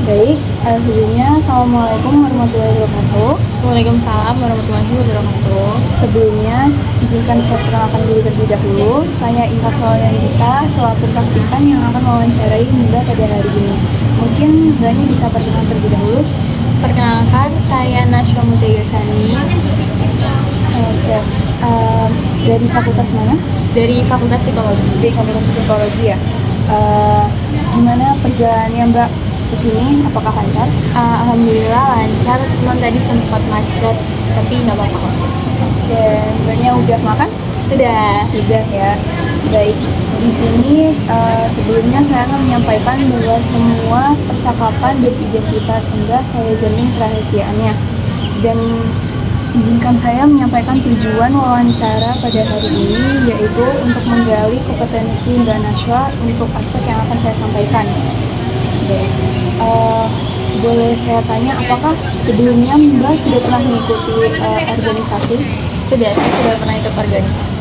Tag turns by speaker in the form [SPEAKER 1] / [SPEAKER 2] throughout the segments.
[SPEAKER 1] Baik, sebelumnya Assalamualaikum warahmatullahi wabarakatuh.
[SPEAKER 2] Waalaikumsalam warahmatullahi wabarakatuh.
[SPEAKER 1] Sebelumnya, izinkan saya perkenalkan diri terlebih dahulu. Saya Inka Solyanita, selaku praktikan yang akan mewawancarai Mbak pada hari ini. Mungkin Mbaknya bisa perkenalan terlebih dahulu.
[SPEAKER 2] Perkenalkan, saya Najwa Mutegasani
[SPEAKER 1] Oke, dari fakultas mana?
[SPEAKER 2] dari Fakultas Psikologi.
[SPEAKER 1] Di Fakultas Psikologi ya. Gimana perjalanannya Mbak ke sini? Apakah lancar?
[SPEAKER 2] Alhamdulillah lancar, cuman tadi sempat macet, tapi nggak apa-apa kok.
[SPEAKER 1] Oke, Mbaknya udah makan?
[SPEAKER 2] Sudah.
[SPEAKER 1] Sudah ya. Baik, di sini sebelumnya saya akan menyampaikan bahwa semua percakapan dan identitas Anda saya jamin kerahasiaannya. Dan izinkan saya menyampaikan tujuan wawancara pada hari ini, yaitu untuk menggali kompetensi Mbak Najwa untuk aspek yang akan saya sampaikan. Baik, boleh saya tanya apakah sebelumnya Mbak sudah pernah mengikuti organisasi?
[SPEAKER 2] Saya sudah pernah ikut organisasi.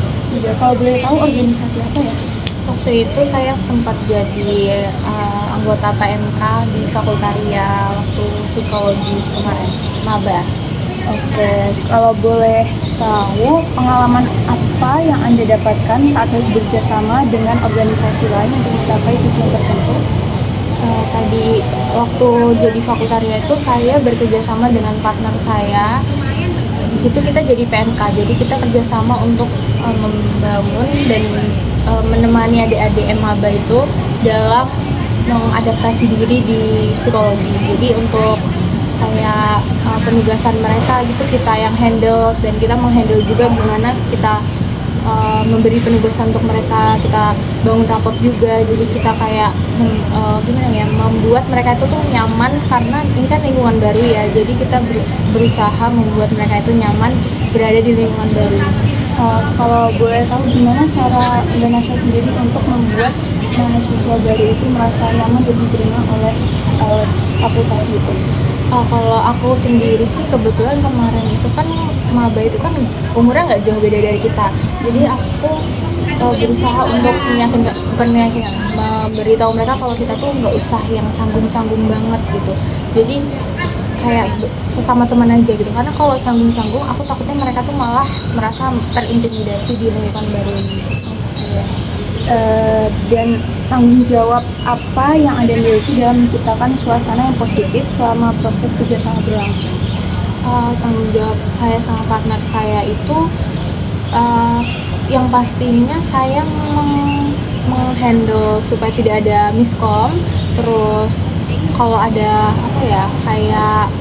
[SPEAKER 1] Kalau boleh tahu organisasi apa ya?
[SPEAKER 2] Waktu itu saya sempat jadi anggota PMK di Fakultaria waktu psikologi kemarin, maba.
[SPEAKER 1] Oke, kalau boleh tahu pengalaman apa yang Anda dapatkan saat harus bekerjasama dengan organisasi lain untuk mencapai tujuan tertentu?
[SPEAKER 2] Tadi waktu jadi fakultaria itu saya bekerja sama dengan partner saya. Di situ kita jadi PMK, jadi kita kerjasama untuk membangun dan menemani adik-adik maba itu dalam mengadaptasi diri di psikologi. Jadi untuk kayak penugasan mereka gitu kita yang handle, dan kita menghandle juga gimana kita memberi penugasan untuk mereka, kita bangun rapot juga. Jadi kita kayak gimana ya, membuat mereka itu tuh nyaman, karena ini kan lingkungan baru ya, jadi kita berusaha membuat mereka itu nyaman berada di lingkungan baru.
[SPEAKER 1] Kalau boleh tahu gimana cara Mbak Najwa sendiri untuk membuat mahasiswa baru itu merasa nyaman dan diterima oleh fakultas gitu?
[SPEAKER 2] Kalau aku sendiri sih kebetulan kemarin itu kan maba itu kan umurnya nggak jauh beda dari kita, jadi aku berusaha untuk memberitahu mereka kalau kita tuh nggak usah yang canggung-canggung banget gitu. Jadi kayak sesama teman aja gitu, karena kalau canggung-canggung aku takutnya mereka tuh malah merasa terintimidasi di lingkungan baru ini.
[SPEAKER 1] Dan tanggung jawab apa yang Anda miliki dalam menciptakan suasana yang positif selama proses kerjasama berlangsung?
[SPEAKER 2] Tanggung jawab saya sama partner saya itu yang pastinya saya menghandle supaya tidak ada miskom. Terus kalau ada apa ya, kayak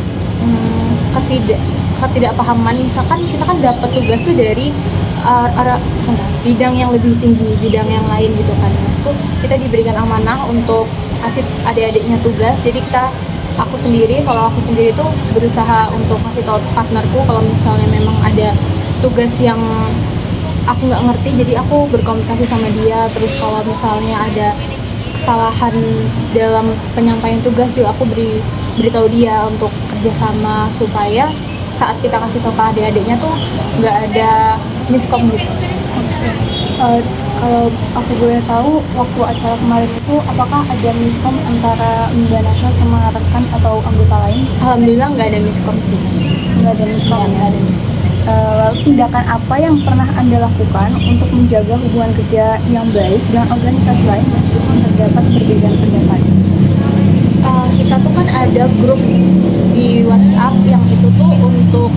[SPEAKER 2] ketidakpahaman, misalkan kita kan dapat tugas tuh dari bidang yang lebih tinggi, bidang yang lain gitu kan, itu kita diberikan amanah untuk kasih adik-adiknya tugas. Jadi aku sendiri tuh berusaha untuk kasih tahu partnerku kalau misalnya memang ada tugas yang aku nggak ngerti, jadi aku berkomunikasi sama dia. Terus kalau misalnya ada kesalahan dalam penyampaian tugas juga aku beritahu dia untuk kerjasama, supaya saat kita kasih tahu ke adik-adiknya tuh nggak ada miskom gitu.
[SPEAKER 1] Kalau aku boleh tahu, waktu acara kemarin itu apakah ada miskom antara Mbak Najwa sama rekan atau anggota lain?
[SPEAKER 2] Alhamdulillah nggak ada miskom sih.
[SPEAKER 1] Nggak ada miskom.
[SPEAKER 2] Ya, nggak ada miskom.
[SPEAKER 1] Lalu tindakan apa yang pernah Anda lakukan untuk menjaga hubungan kerja yang baik dengan organisasi lain meskipun terdapat perbedaan pendapat?
[SPEAKER 2] Kita tuh kan ada grup di WhatsApp yang itu tuh untuk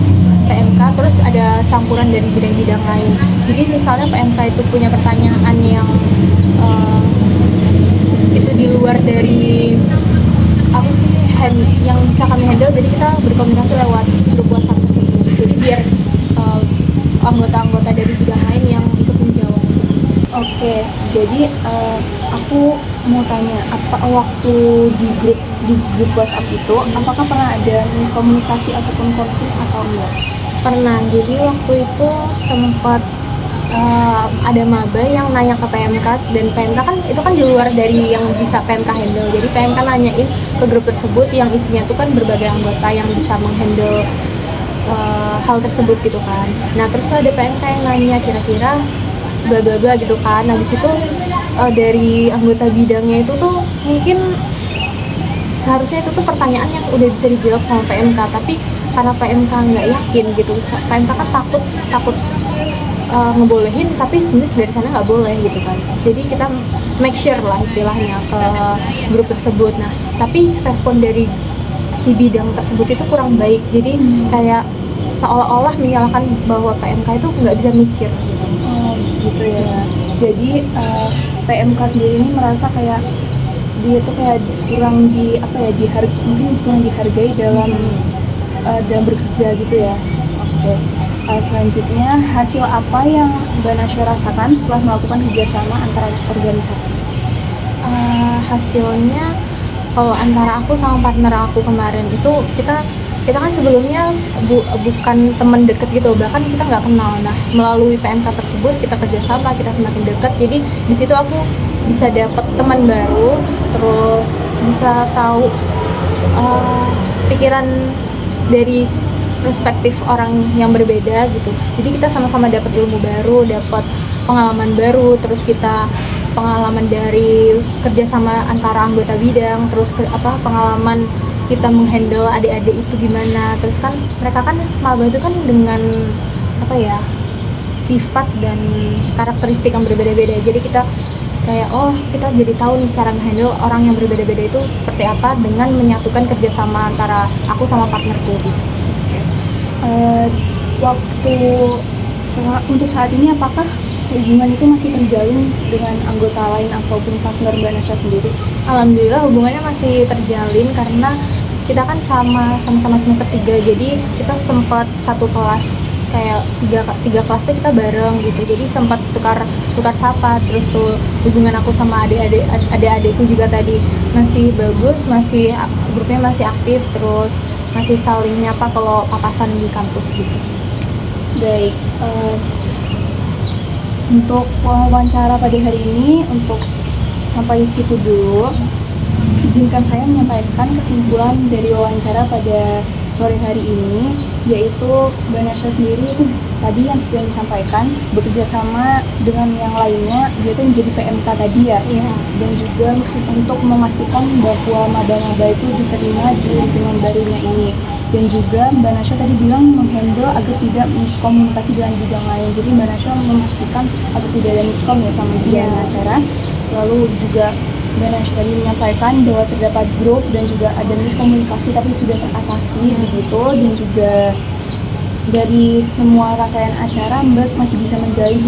[SPEAKER 2] PMK, terus ada campuran dari bidang-bidang lain. Jadi misalnya PMK itu punya pertanyaan yang itu di luar dari apa sih yang bisa kami handle, jadi kita berkomunikasi lewat grup WhatsApp tersebut. Jadi biar anggota-anggota dari bidang lain yang ikut menjawab.
[SPEAKER 1] Oke, jadi aku mau tanya, apa waktu di grup WhatsApp itu, apakah pernah ada miskomunikasi ataupun konflik atau enggak?
[SPEAKER 2] Pernah. Jadi waktu itu sempat ada maba yang nanya ke PMK, dan PMK kan itu kan di luar dari yang bisa PMK handle. Jadi PMK nanyain ke grup tersebut yang isinya tuh kan berbagai anggota yang bisa menghandle hal tersebut gitu kan. Nah terus ada PMK yang nanya kira-kira bla bla bla gitu kan. Nah di situ dari anggota bidangnya itu tuh mungkin seharusnya itu tuh pertanyaan yang udah bisa dijawab sama PMK, tapi karena PMK nggak yakin gitu, PMK kan takut ngebolehin tapi sebenarnya dari sana nggak boleh gitu kan. Jadi kita make sure lah istilahnya ke grup tersebut. Nah tapi respon dari si bidang tersebut itu kurang baik, jadi kayak seolah-olah menyalahkan bahwa PMK itu nggak bisa mikir gitu.
[SPEAKER 1] Oh, gitu ya. Jadi PMK sendiri ini merasa kayak dia tuh kayak kurang mungkin kurang dihargai dalam bekerja gitu ya. Oke. Selanjutnya, hasil apa yang Mbak Nasya rasakan setelah melakukan kerjasama antara organisasi?
[SPEAKER 2] Hasilnya kalau antara aku sama partner aku kemarin itu kita kan sebelumnya bukan teman deket gitu, bahkan kita nggak kenal. Nah melalui PMK tersebut kita kerjasama, kita semakin dekat. Jadi di situ aku bisa dapet teman baru, terus bisa tahu pikiran dari perspektif orang yang berbeda gitu. Jadi kita sama-sama dapat ilmu baru, dapat pengalaman baru, terus kita pengalaman dari kerjasama antara anggota bidang, terus pengalaman kita menghandle adik-adik itu gimana. Terus kan mereka kan maba itu kan dengan sifat dan karakteristik yang berbeda-beda. Jadi kita kayak kita jadi tahu nih cara ngehandle orang yang berbeda-beda itu seperti apa dengan menyatukan kerjasama antara aku sama partnerku gitu.
[SPEAKER 1] Untuk saat ini apakah hubungan itu masih terjalin dengan anggota lain ataupun partner Mbak Nasya sendiri?
[SPEAKER 2] Alhamdulillah hubungannya masih terjalin karena kita kan sama-sama semester 3, jadi kita sempat satu kelas, kayak tiga kelas tuh kita bareng gitu, jadi sempat tukar sapa. Terus tuh hubungan aku sama adik-adikku juga tadi masih bagus, grupnya masih aktif, terus masih saling nyapa kalau papasan di kampus gitu.
[SPEAKER 1] Baik, untuk wawancara pada hari ini untuk sampai situ dulu. Izinkan saya menyampaikan kesimpulan dari wawancara pada sore hari ini, yaitu Mbak Nasya sendiri itu tadi yang sudah disampaikan bekerja sama dengan yang lainnya, dia itu menjadi PMK tadi ya. Dan juga untuk memastikan bahwa maba-maba itu diterima di lingkungan barunya ini. Dan juga Mbak Nasya tadi bilang menghandle agar tidak miskomunikasi dengan bidang lain. Jadi Mbak Nasya memastikan agar tidak ada miskom ya sama bidang acara. Lalu juga Mbak Nasya tadi menyampaikan bahwa terdapat grup dan juga ada miskomunikasi tapi sudah teratasi begitu. Dan juga dari semua rangkaian acara Mbak masih bisa menjalin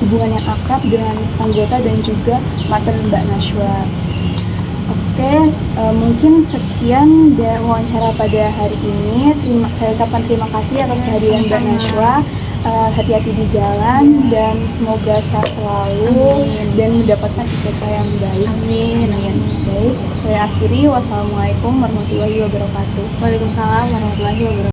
[SPEAKER 1] hubungan yang akrab dengan anggota dan juga partner Mbak Nasya. Oke, mungkin sekian dari wawancara pada hari ini. Saya ucapkan terima kasih atas kehadiran Mbak Nasya. Hati-hati di jalan dan semoga sehat selalu. Amin. Dan mendapatkan IPK yang baik.
[SPEAKER 2] Amin.
[SPEAKER 1] Baik, saya akhiri. Wassalamualaikum warahmatullahi wabarakatuh.
[SPEAKER 2] Waalaikumsalam warahmatullahi wabarakatuh.